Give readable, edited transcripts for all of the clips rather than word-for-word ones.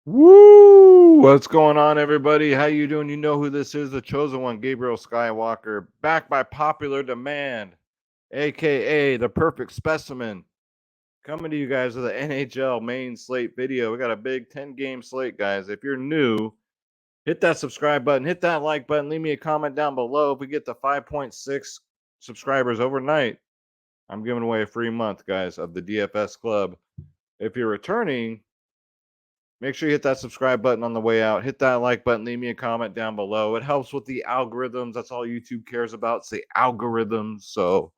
Woo! What's going on, everybody? How you doing? You know who this is, the chosen one, Gabriel Skywalker, back by popular demand, aka the perfect specimen, coming to you guys with the NHL main slate video. We got a big 10-game slate, guys. If you're new, hit that subscribe button, hit that like button, leave me a comment down below. If we get to 5.6 subscribers overnight, I'm giving away a free month, guys, of the DFS Club. If you're returning, make sure you hit that subscribe button on the way out. Hit that like button. Leave me a comment down below. It helps with the algorithms. That's all YouTube cares about. It's the algorithms. So,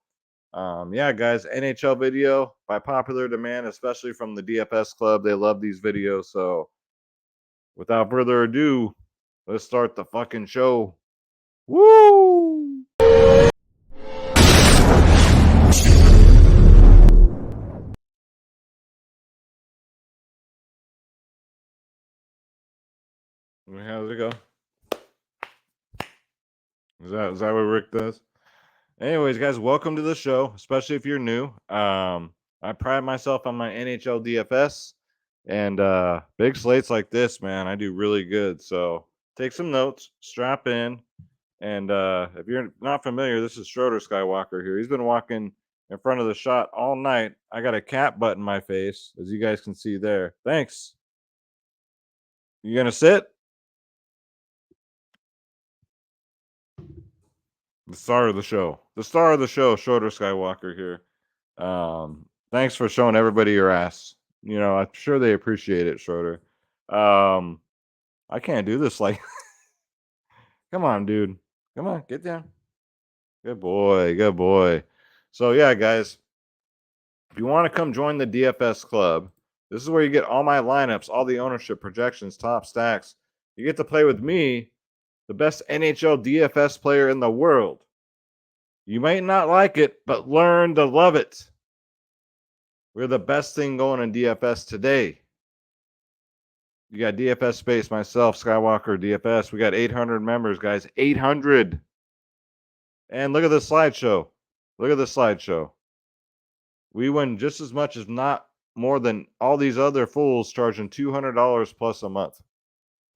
yeah, guys, NHL video by popular demand, especially from the DFS Club. They love these videos. So, without further ado, let's start the fucking show. Woo! How's it go? Is that what Rick does? Anyways, guys, welcome to the show, especially if you're new. I pride myself on my NHL DFS and big slates like this, man. I do really good. So take some notes, strap in, and if you're not familiar, this is Schroeder Skywalker here. He's been walking in front of the shot all night. I got a cat butt in my face, as you guys can see there. Thanks. You gonna sit? The star of the show. The star of the show, Schroeder Skywalker here. Thanks for showing everybody your ass. You know, I'm sure they appreciate it, Schroeder. Um, I can't do this like come on, dude. Come on, get down. Good boy, good boy. So yeah, guys, if you want to come join the DFS club, this is where you get all my lineups, all the ownership projections, top stacks. You get to play with me, the best NHL DFS player in the world. You might not like it, but learn to love it. We're the best thing going in DFS today. You got DFS Space, myself, Skywalker, DFS. We got 800 members, guys. 800. And look at this slideshow. Look at this slideshow. We win just as much, if not more, than all these other fools charging $200 plus a month.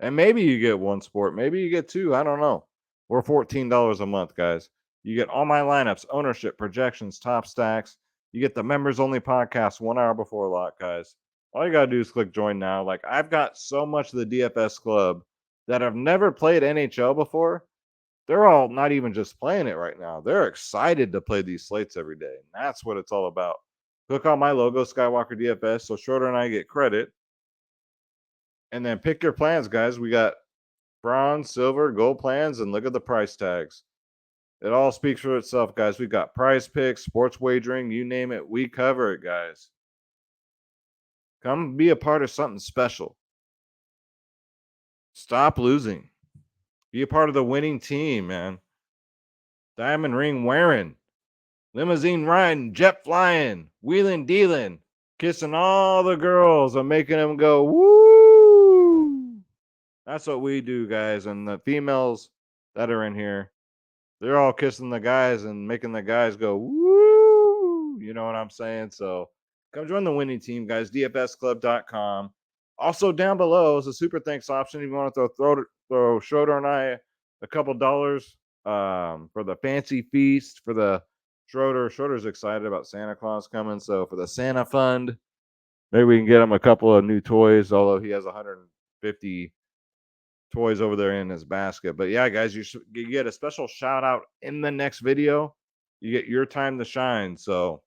And maybe you get one sport. Maybe you get two. I don't know. We're $14 a month, guys. You get all my lineups, ownership, projections, top stacks. You get the members only podcast 1 hour before lock, guys. All you got to do is click join now. Like, I've got so much of the DFS club that have never played NHL before. They're all not even just playing it right now. They're excited to play these slates every day. And that's what it's all about. Click on my logo, Skywalker DFS, so Shorter and I get credit. And then pick your plans, guys. We got bronze, silver, gold plans, and look at the price tags. It all speaks for itself, guys. We got prize picks, sports wagering, you name it. We cover it, guys. Come be a part of something special. Stop losing. Be a part of the winning team, man. Diamond ring wearing, limousine riding, jet flying, wheeling dealing, kissing all the girls and making them go, woo. That's what we do, guys. And the females that are in here, they're all kissing the guys and making the guys go, woo. You know what I'm saying? So come join the winning team, guys. DFSclub.com. Also, down below is a super thanks option. If you want to throw Schroeder and I a couple dollars for the fancy feast, for the Schroeder's excited about Santa Claus coming. So for the Santa Fund, maybe we can get him a couple of new toys, although he has 150 toys over there in his basket. But yeah, guys, you get a special shout out in the next video. You get your time to shine. So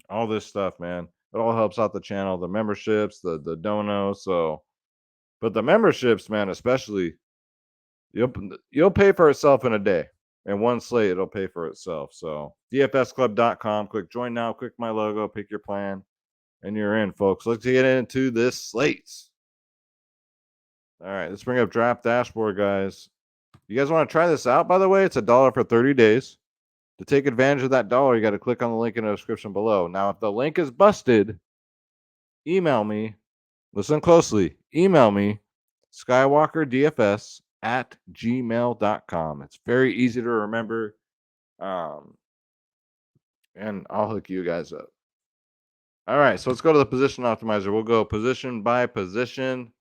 all this stuff, man, it all helps out the channel, the memberships, the donos. So, but the memberships, man, especially, you'll pay for itself in a day. In one slate, it'll pay for itself. So dfsclub.com, click join now, click my logo, pick your plan, and you're in, folks. Let's get into this slates. All right, let's bring up draft dashboard, guys. You guys want to try this out, by the way? It's $1 for 30 days. To take advantage of that dollar, you got to click on the link in the description below. Now, if the link is busted, email me. Listen closely. Email me, skywalkerdfs@gmail.com. It's very easy to remember. And I'll hook you guys up. All right, so let's go to the position optimizer. We'll go position by position.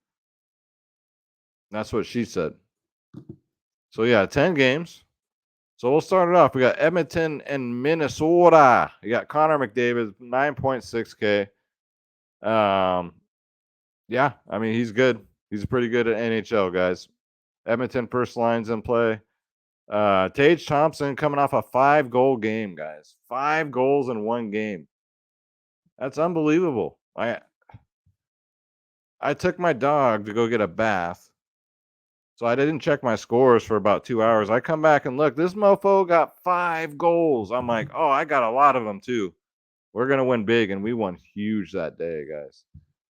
That's what she said. So yeah, 10 games. So we'll start it off. We got Edmonton and Minnesota. You got Connor McDavid, 9.6K. Yeah, I mean, he's good. He's pretty good at NHL, guys. Edmonton first line's in play. Tage Thompson coming off a 5-goal game, guys. 5 goals in one game. That's unbelievable. I took my dog to go get a bath. So I didn't check my scores for about 2 hours. I come back and look, this mofo got 5 goals. I'm like, oh, I got a lot of them too. We're gonna win big, and we won huge that day, guys.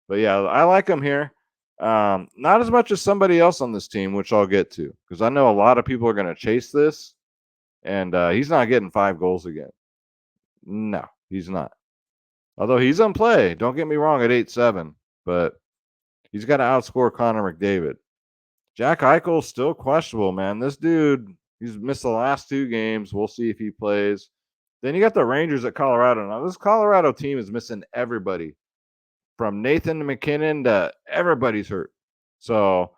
But yeah, I like him here. Not as much as somebody else on this team, which I'll get to, because I know a lot of people are gonna chase this, and he's not getting 5 goals again. No, he's not. Although he's on play, don't get me wrong, at 8-7, but he's got to outscore Connor McDavid. Jack Eichel's still questionable, man. This dude, he's missed the last 2 games. We'll see if he plays. Then you got the Rangers at Colorado. Now, this Colorado team is missing everybody from Nathan McKinnon to everybody's hurt. So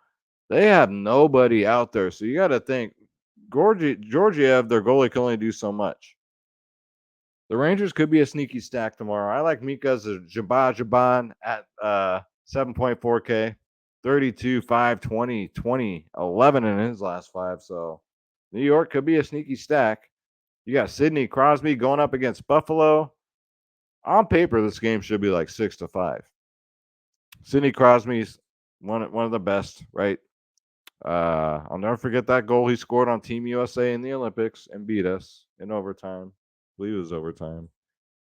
they have nobody out there. So you got to think Georgiev, their goalie, can only do so much. The Rangers could be a sneaky stack tomorrow. I like Mika's Jaban at 7.4K, 32, 5, 20, 20, 11 in his last 5. So New York could be a sneaky stack. You got Sidney Crosby going up against Buffalo. On paper, this game should be like 6-5. Sidney Crosby's one of the best, right? I'll never forget that goal he scored on Team USA in the Olympics and beat us in overtime. I believe it was overtime.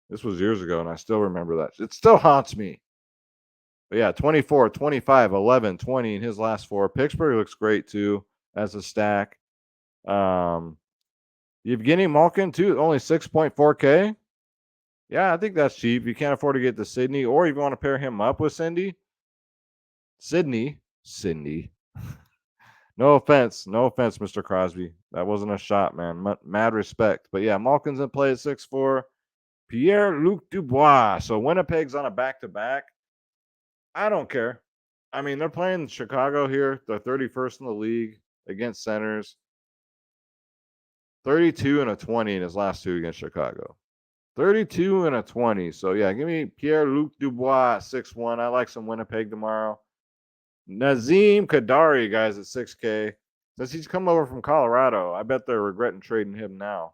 This was years ago, and I still remember that. It still haunts me. But yeah, 24, 25, 11, 20 in his last 4. Pittsburgh looks great, too, as a stack. Evgeny Malkin, too, only 6.4K. Yeah, I think that's cheap. You can't afford to get the Sydney, or you want to pair him up with Sydney. No offense, Mr. Crosby. That wasn't a shot, man. Mad respect. But yeah, Malkin's in play at 6'4". Pierre-Luc Dubois. So Winnipeg's on a back-to-back. I don't care. I mean, they're playing Chicago here. They're 31st in the league against centers. 32 and a 20 in his last 2 against Chicago. 32 and a 20. So yeah, give me Pierre-Luc Dubois 6'1". I like some Winnipeg tomorrow. Nazem Kadri, guys, at 6K. Since he's come over from Colorado, I bet they're regretting trading him now.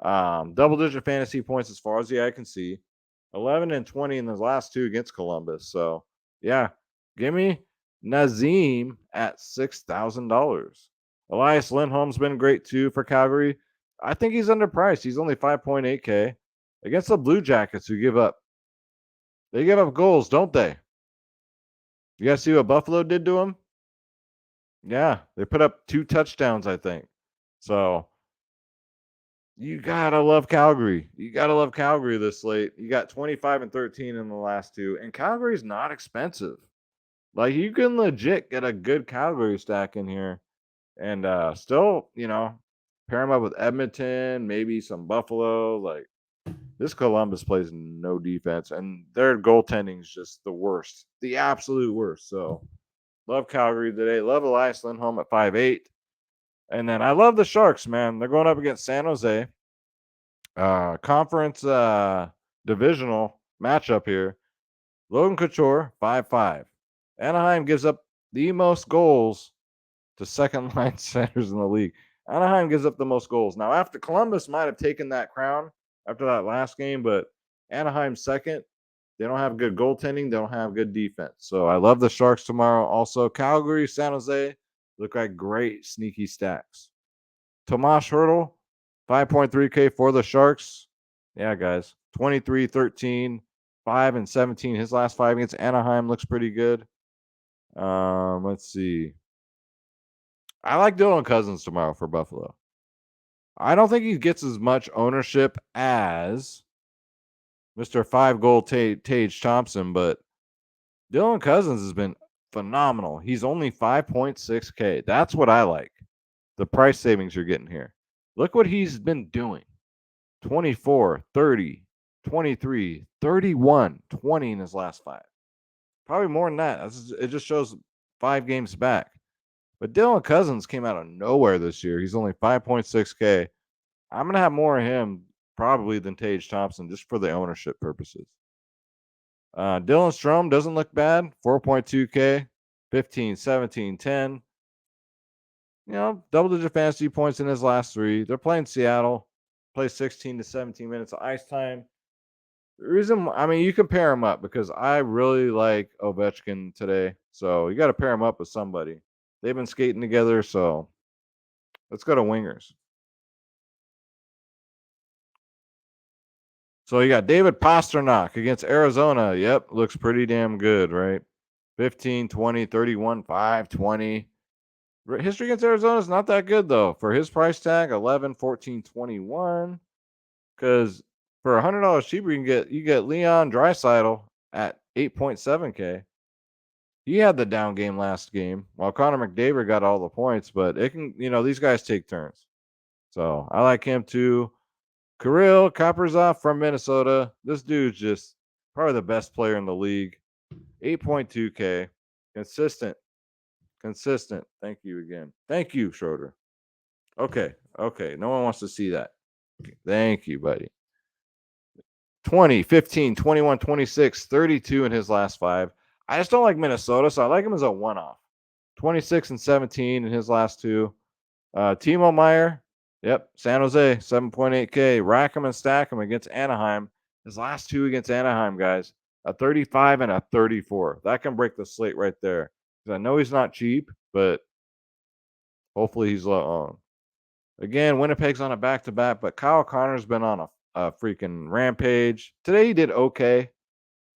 Double-digit fantasy points as far as the eye can see. 11 and 20 in his last 2 against Columbus. So, yeah, give me Nazem at $6,000. Elias Lindholm's been great, too, for Calgary. I think he's underpriced. He's only 5.8K. Against the Blue Jackets, who give up. They give up goals, don't they? You guys see what Buffalo did to him? Yeah, they put up 2 touchdowns, I think. So you gotta love Calgary. You gotta love Calgary this late. You got 25 and 13 in the last 2, and Calgary's not expensive. Like you can legit get a good Calgary stack in here, and still, pair them up with Edmonton, maybe some Buffalo. Like this Columbus plays no defense, and their goaltending is just the worst, the absolute worst. So love Calgary today. Love Elias Lindholm at 5'8". And then I love the Sharks, man. They're going up against San Jose. Conference divisional matchup here. Logan Couture, 5'5". Anaheim gives up the most goals to second line centers in the league. Anaheim gives up the most goals. Now, after Columbus might have taken that crown after that last game, but Anaheim's second. They don't have good goaltending. They don't have good defense. So I love the Sharks tomorrow. Also, Calgary, San Jose look like great sneaky stacks. Tomas Hertl, 5.3K for the Sharks. Yeah, guys. 23, 13, 5, and 17. His last 5 against Anaheim looks pretty good. Let's see. I like Dylan Cousins tomorrow for Buffalo. I don't think he gets as much ownership as Mr. 5-goal Tage Thompson, but Dylan Cousins has been phenomenal. He's only 5.6K. That's what I like. The price savings you're getting here. Look what he's been doing. 24, 30, 23, 31, 20 in his last 5. Probably more than that. It just shows 5 games back. But Dylan Cousins came out of nowhere this year. He's only 5.6K. I'm going to have more of him probably than Tage Thompson just for the ownership purposes. Dylan Strom doesn't look bad. 4.2K, 15, 17, 10. Double-digit fantasy points in his last 3. They're playing Seattle. Play 16 to 17 minutes of ice time. The reason, you can pair him up because I really like Ovechkin today. So you got to pair him up with somebody. They've been skating together, so let's go to wingers. So you got David Pastrnak against Arizona. Yep, looks pretty damn good, right? 15, 20, 31, 5, 20. History against Arizona is not that good, though. For his price tag, 11, 14, 21. Because for $100 cheaper, you get Leon Draisaitl at 8.7K. He had the down game last game, while Connor McDavid got all the points. But it can, these guys take turns. So I like him too. Kirill Kaprizov from Minnesota. This dude's just probably the best player in the league. 8.2K. Consistent. Thank you again. Thank you, Schroeder. Okay. No one wants to see that. Okay. Thank you, buddy. 20, 15, 21, 26, 32 in his last 5. I just don't like Minnesota, so I like him as a one-off. 26 and 17 in his last 2. Timo Meyer, yep, San Jose, 7.8K. Rack him and stack him against Anaheim. His last 2 against Anaheim, guys, a 35 and a 34. That can break the slate right there. Because I know he's not cheap, but hopefully he's on. Again, Winnipeg's on a back-to-back, but Kyle Connor's been on a freaking rampage. Today he did okay.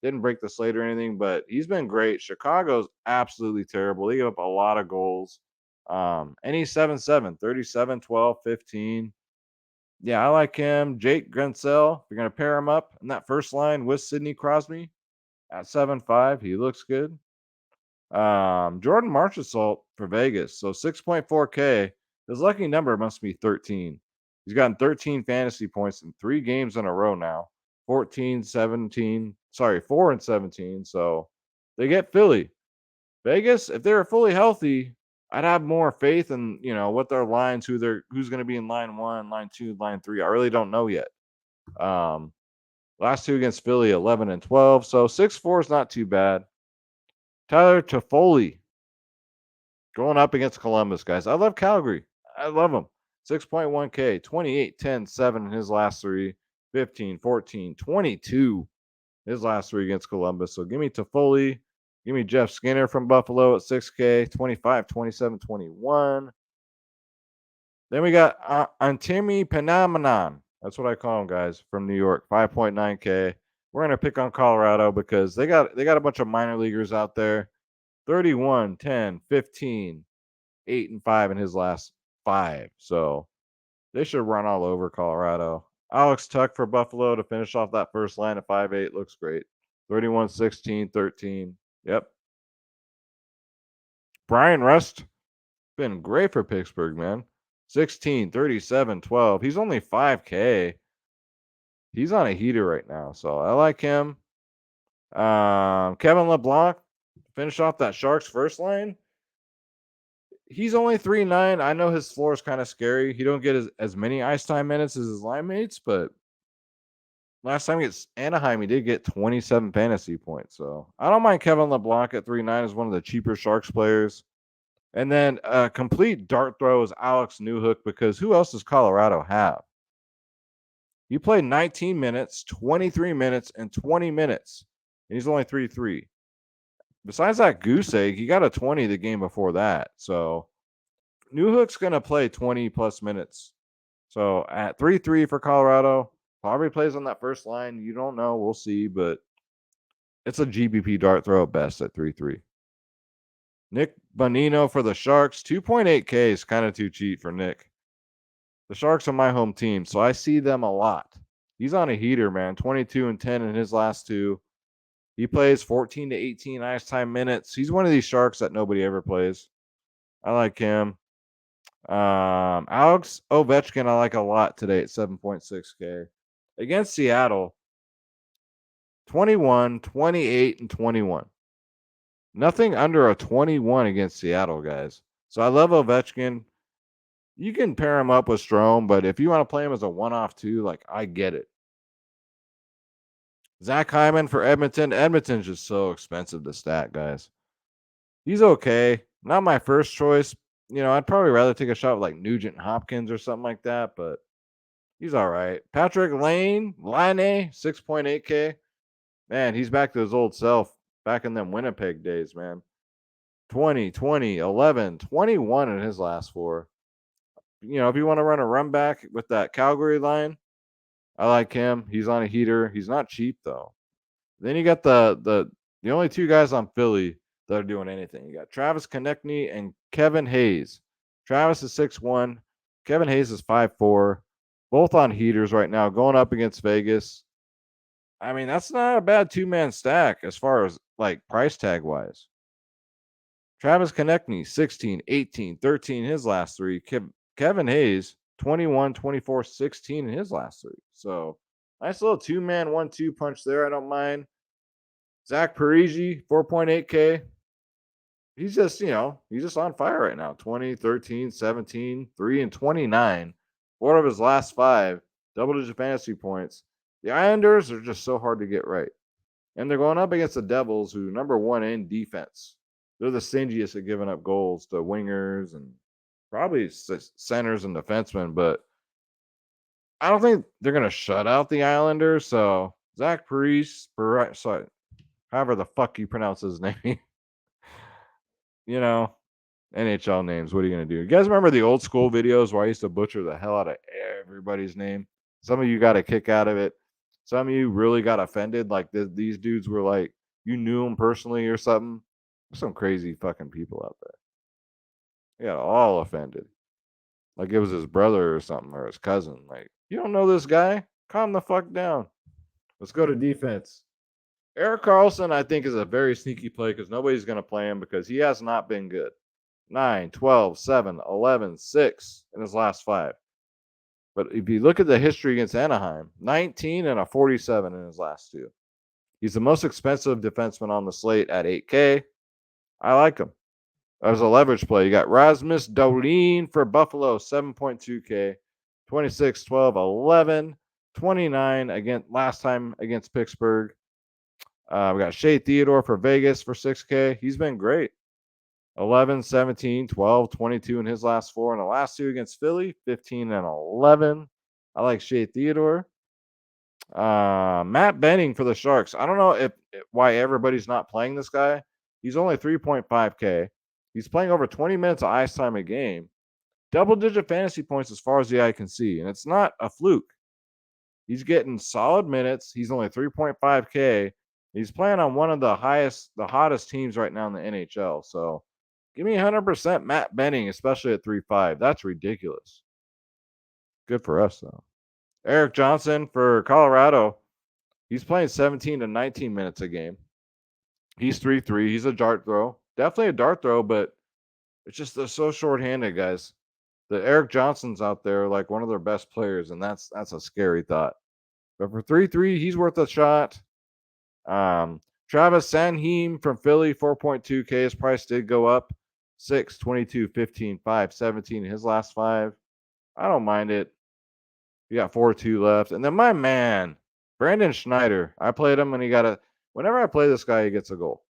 Didn't break the slate or anything, but he's been great. Chicago's absolutely terrible. They give up a lot of goals. And he's 7-7, 37, 12, 15. Yeah, I like him. Jake Gensel, you're going to pair him up in that first line with Sidney Crosby at 7.5. He looks good. Jordan Marchessault for Vegas. So 6.4K. His lucky number must be 13. He's gotten 13 fantasy points in 3 games in a row now. 14, 17. Sorry, 4 and 17. So they get Philly. Vegas, if they were fully healthy, I'd have more faith in, what their lines, who's going to be in line 1, line 2, line 3. I really don't know yet. Last 2 against Philly, 11 and 12. So 6-4 is not too bad. Tyler Toffoli going up against Columbus, guys. I love Calgary. I love them. 6.1K, 28, 10, 7 in his last 3, 15, 14, 22 his last 3 against Columbus. So give me Toffoli. Give me Jeff Skinner from Buffalo at 6K, 25, 27, 21. Then we got Antimi Penamanan. That's what I call him, guys, from New York, 5.9K. We're going to pick on Colorado because they got a bunch of minor leaguers out there. 31, 10, 15, 8 and 5 in his last 5. So they should run all over Colorado. Alex Tuck for Buffalo to finish off that first line at 5'8 looks great. 31, 16, 13. Yep. Brian Rust been great for Pittsburgh, man. 16, 37, 12. He's only 5K. He's on a heater right now, so I like him. Kevin LeBlanc finish off that Sharks first line. He's only 3.9. I know his floor is kind of scary. He don't get as many ice time minutes as his line mates, but last time against Anaheim, he did get 27 fantasy points. So I don't mind Kevin LeBlanc at 3.9 as one of the cheaper Sharks players. And then complete dart throw is Alex Newhook because who else does Colorado have? He played 19 minutes, 23 minutes, and 20 minutes. And he's only 3.3. Besides that goose egg, he got a 20 the game before that. So Newhook's going to play 20 plus minutes. So at 3.3 for Colorado, probably plays on that first line. You don't know. We'll see. But it's a GBP dart throw at best at 3.3. Nick Bonino for the Sharks. 2.8K is kind of too cheap for Nick. The Sharks are my home team, so I see them a lot. He's on a heater, man. 22 and 10 in his last 2. He plays 14 to 18 ice time minutes. He's one of these Sharks that nobody ever plays. I like him. Alex Ovechkin, I like a lot today at 7.6K. Against Seattle, 21, 28, and 21. Nothing under a 21 against Seattle, guys. So I love Ovechkin. You can pair him up with Strome, but if you want to play him as a one-off too, like I get it. Zach Hyman for Edmonton. Edmonton's just so expensive to stat, guys. He's okay. Not my first choice. I'd probably rather take a shot with like Nugent Hopkins or something like that, but he's all right. Patrick Line, 6.8K. Man, he's back to his old self, back in them Winnipeg days, man. 20, 20, 11, 21 in his last four. If you want to run a run back with that Calgary line, I like him. He's on a heater. He's not cheap though. Then you got the only two guys on Philly that are doing anything. You got Travis Konechny and Kevin Hayes. Travis is 6'1". Kevin Hayes is 5'4". Both on heaters right now, going up against Vegas. I mean, that's not a bad two-man stack as far as like price tag wise. Travis Konechny, 16, 18, 13 his last three. Kevin Hayes, 21, 24, 16 in his last three. So nice little two-man 1-2 punch there. I don't mind. Zach Parise, 4.8K. He's just on fire right now. 20, 13, 17, 3, and 29. 4 of his last 5, double-digit fantasy points. The Islanders are just so hard to get right. And they're going up against the Devils, who number 1 in defense. They're the stingiest at giving up goals to wingers and probably centers and defensemen, but I don't think they're going to shut out the Islanders. So Zach Parise, sorry, however the fuck you pronounce his name, NHL names. What are you going to do? You guys remember the old school videos where I used to butcher the hell out of everybody's name? Some of you got a kick out of it. Some of you really got offended. Like these dudes were like, you knew them personally or something. There's some crazy fucking people out there. They got all offended. Like it was his brother or something or his cousin. Like, you don't know this guy? Calm the fuck down. Let's go to defense. Erik Karlsson, I think, is a very sneaky play because nobody's going to play him because he has not been good. 9, 12, 7, 11, 6 in his last 5. But if you look at the history against Anaheim, 19 and a 47 in his last 2. He's the most expensive defenseman on the slate at 8K. I like him. As a leverage play, you got Rasmus Dahlin for Buffalo, 7.2K, 26, 12, 11, 29 again last time against Pittsburgh. We got Shea Theodore for Vegas for 6K. He's been great. 11, 17, 12, 22 in his last 4. And the last 2 against Philly, 15 and 11. I like Shea Theodore. Matt Benning for the Sharks. I don't know why everybody's not playing this guy. He's only 3.5K. He's playing over 20 minutes of ice time a game. Double-digit fantasy points as far as the eye can see. And it's not a fluke. He's getting solid minutes. He's only 3.5K. He's playing on one of the hottest teams right now in the NHL. So give me 100% Matt Benning, especially at 3.5. That's ridiculous. Good for us, though. Erik Johnson for Colorado. He's playing 17 to 19 minutes a game. He's 3.3. He's a dart throw. Definitely a dart throw, but it's just they're so shorthanded, guys. The Erik Johnson's out there like one of their best players, and that's a scary thought. But for 3.3, he's worth a shot. Travis Sanheim from Philly, 4.2K. His price did go up. 6, 22, 15, 5, 17 in his last 5. I don't mind it. You got 4-2 left. And then my man, Brandon Schneider. I played him and whenever I play this guy, he gets a goal.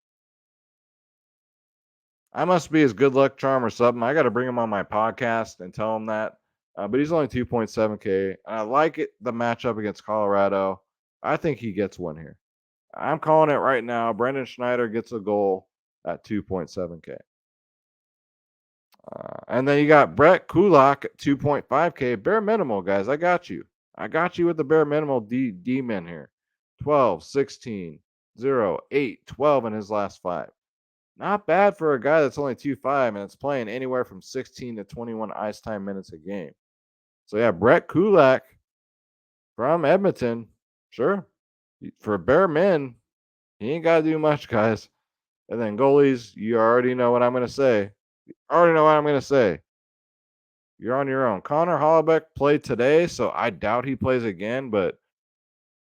I must be his good luck charm or something. I got to bring him on my podcast and tell him that. But he's only 2.7K. And I like the matchup against Colorado. I think he gets one here. I'm calling it right now. Brendan Schneider gets a goal at 2.7K. And then you got Brett Kulak at 2.5K. Bare minimal, guys. I got you. I got you with the bare minimal D-men here. 12, 16, 0, 8, 12 in his last 5. Not bad for a guy that's only 2.5 and it's playing anywhere from 16 to 21 ice time minutes a game. So yeah, Brett Kulak from Edmonton. Sure. For bare men, he ain't got to do much, guys. And then goalies, you already know what I'm going to say. You're on your own. Connor Hollaback played today, so I doubt he plays again, but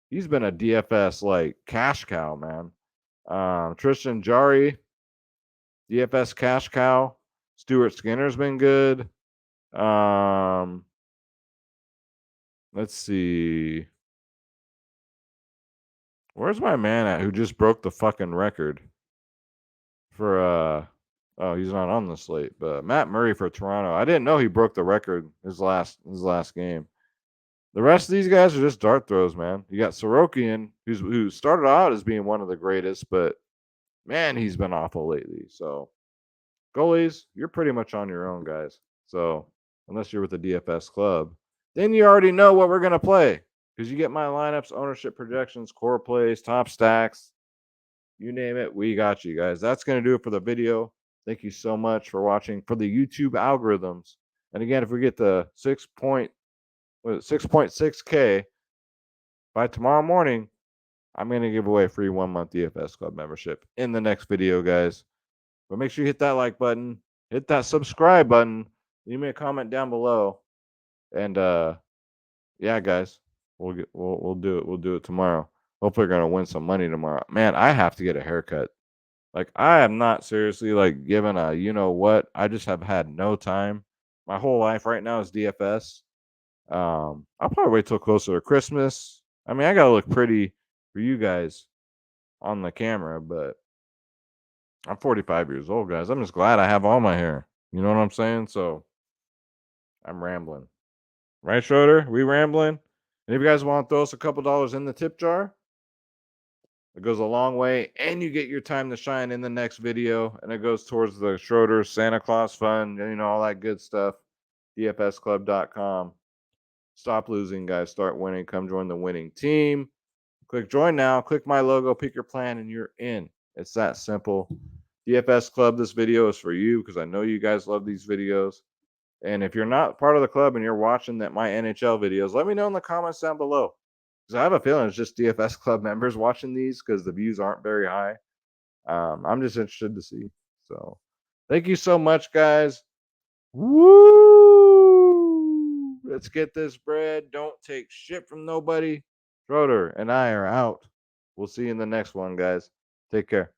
he's been a DFS like cash cow, man. Tristan Jarry, DFS cash cow. Stuart Skinner's been good. Let's see. Where's my man at who just broke the fucking record for oh, he's not on the slate, but Matt Murray for Toronto. I didn't know he broke the record his last game. The rest of these guys are just dart throws, man. You got Sorokian, who started out as being one of the greatest, but man, he's been awful lately. So goalies, you're pretty much on your own, guys. So unless you're with the DFS club, then you already know what we're gonna play because you get my lineups, ownership projections, core plays, top stacks, you name it, we got you guys. That's gonna do it for the video. Thank you so much for watching for the YouTube algorithms. And again, if we get the 6.6K by tomorrow morning, I'm going to give away a free 1-month DFS Club membership in the next video, guys. But make sure you hit that like button, hit that subscribe button, leave me a comment down below. And yeah, guys, we'll do it. We'll do it tomorrow. Hopefully, we're going to win some money tomorrow. Man, I have to get a haircut. Like, I am not seriously like given a you know what. I just have had no time. My whole life right now is DFS. I'll probably wait till closer to Christmas. I mean, I gotta look pretty for you guys on the camera, but I'm 45 years old, guys. I'm just glad I have all my hair. You know what I'm saying? So I'm rambling. Right, Schroeder? We rambling? And if you guys want to throw us a couple dollars in the tip jar, it goes a long way, and you get your time to shine in the next video, and it goes towards the Schroeder Santa Claus Fund, you know, all that good stuff. DFSclub.com. Stop losing, guys. Start winning. Come join the winning team. Click join now. Click my logo. Pick your plan, and you're in. It's that simple. DFS Club, this video is for you because I know you guys love these videos. And if you're not part of the club and you're watching my NHL videos, let me know in the comments down below. Because I have a feeling it's just DFS Club members watching these because the views aren't very high. I'm just interested to see. So thank you so much, guys. Woo! Let's get this bread. Don't take shit from nobody. Schroeder and I are out. We'll see you in the next one, guys. Take care.